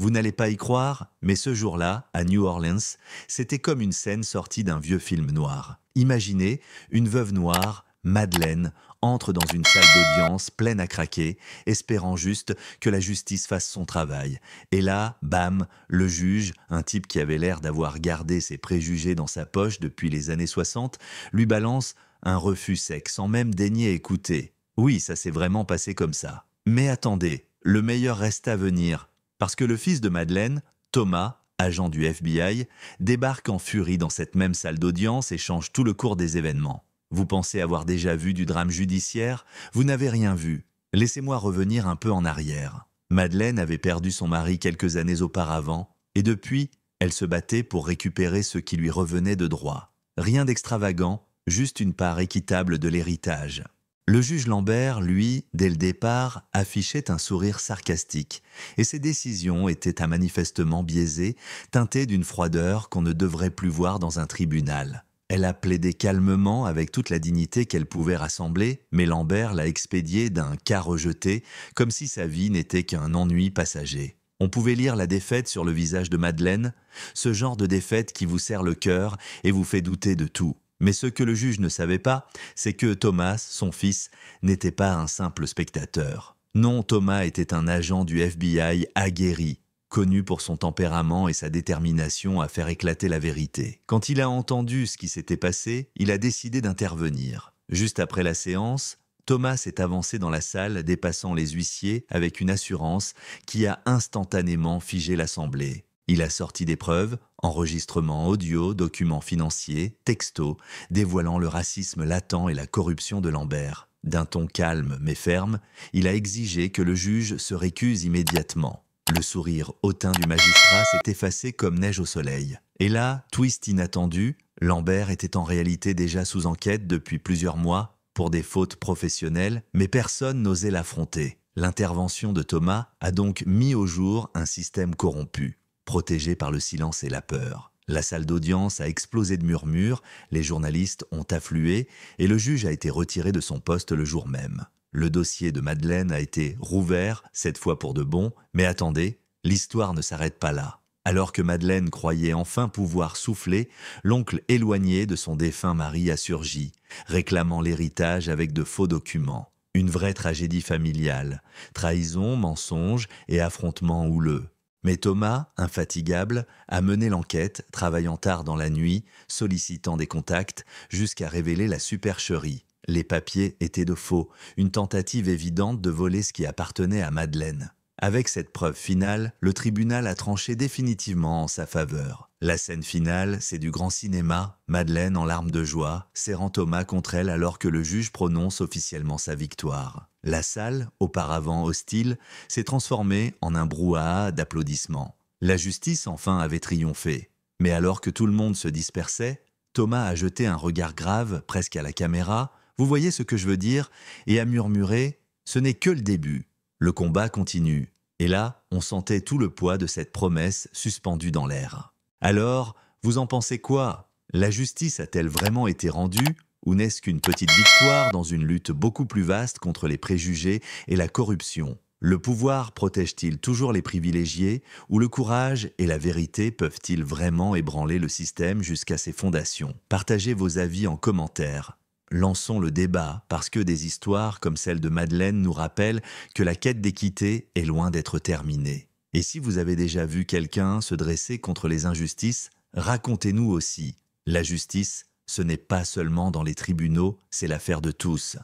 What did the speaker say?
Vous n'allez pas y croire, mais ce jour-là, à New Orleans, c'était comme une scène sortie d'un vieux film noir. Imaginez, une veuve noire, Madeleine, entre dans une salle d'audience pleine à craquer, espérant juste que la justice fasse son travail. Et là, bam, le juge, un type qui avait l'air d'avoir gardé ses préjugés dans sa poche depuis les années 60, lui balance un refus sec sans même daigner écouter. Oui, ça s'est vraiment passé comme ça. Mais attendez, le meilleur reste à venir. Parce que le fils de Madeleine, Thomas, agent du FBI, débarque en furie dans cette même salle d'audience et change tout le cours des événements. Vous pensez avoir déjà vu du drame judiciaire? Vous n'avez rien vu. Laissez-moi revenir un peu en arrière. Madeleine avait perdu son mari quelques années auparavant, et depuis, elle se battait pour récupérer ce qui lui revenait de droit. Rien d'extravagant, juste une part équitable de l'héritage. Le juge Lambert, lui, dès le départ, affichait un sourire sarcastique, et ses décisions étaient manifestement biaisées, teintées d'une froideur qu'on ne devrait plus voir dans un tribunal. Elle a plaidé calmement avec toute la dignité qu'elle pouvait rassembler, mais Lambert l'a expédiée d'un cas rejeté, comme si sa vie n'était qu'un ennui passager. On pouvait lire la défaite sur le visage de Madeleine, ce genre de défaite qui vous serre le cœur et vous fait douter de tout. Mais ce que le juge ne savait pas, c'est que Thomas, son fils, n'était pas un simple spectateur. Non, Thomas était un agent du FBI aguerri, connu pour son tempérament et sa détermination à faire éclater la vérité. Quand il a entendu ce qui s'était passé, il a décidé d'intervenir. Juste après la séance, Thomas s'est avancé dans la salle, dépassant les huissiers avec une assurance qui a instantanément figé l'assemblée. Il a sorti des preuves, enregistrements audio, documents financiers, textos, dévoilant le racisme latent et la corruption de Lambert. D'un ton calme mais ferme, il a exigé que le juge se récuse immédiatement. Le sourire hautain du magistrat s'est effacé comme neige au soleil. Et là, twist inattendu, Lambert était en réalité déjà sous enquête depuis plusieurs mois pour des fautes professionnelles, mais personne n'osait l'affronter. L'intervention de Thomas a donc mis au jour un système corrompu, protégé par le silence et la peur. La salle d'audience a explosé de murmures, les journalistes ont afflué et le juge a été retiré de son poste le jour même. Le dossier de Madeleine a été rouvert, cette fois pour de bon, mais attendez, l'histoire ne s'arrête pas là. Alors que Madeleine croyait enfin pouvoir souffler, l'oncle éloigné de son défunt mari a surgi, réclamant l'héritage avec de faux documents. Une vraie tragédie familiale, trahison, mensonge et affrontements houleux. Mais Thomas, infatigable, a mené l'enquête, travaillant tard dans la nuit, sollicitant des contacts, jusqu'à révéler la supercherie. Les papiers étaient de faux, une tentative évidente de voler ce qui appartenait à Madeleine. Avec cette preuve finale, le tribunal a tranché définitivement en sa faveur. La scène finale, c'est du grand cinéma, Madeleine en larmes de joie, serrant Thomas contre elle alors que le juge prononce officiellement sa victoire. La salle, auparavant hostile, s'est transformée en un brouhaha d'applaudissements. La justice, enfin, avait triomphé. Mais alors que tout le monde se dispersait, Thomas a jeté un regard grave, presque à la caméra, « Vous voyez ce que je veux dire ?» et a murmuré « Ce n'est que le début. Le combat continue. » Et là, on sentait tout le poids de cette promesse suspendue dans l'air. Alors, vous en pensez quoi? La justice a-t-elle vraiment été rendue? Ou n'est-ce qu'une petite victoire dans une lutte beaucoup plus vaste contre les préjugés et la corruption? Le pouvoir protège-t-il toujours les privilégiés? Ou le courage et la vérité peuvent-ils vraiment ébranler le système jusqu'à ses fondations? Partagez vos avis en commentaire. Lançons le débat parce que des histoires comme celle de Madeleine nous rappellent que la quête d'équité est loin d'être terminée. Et si vous avez déjà vu quelqu'un se dresser contre les injustices, racontez-nous aussi. La justice, ce n'est pas seulement dans les tribunaux, c'est l'affaire de tous.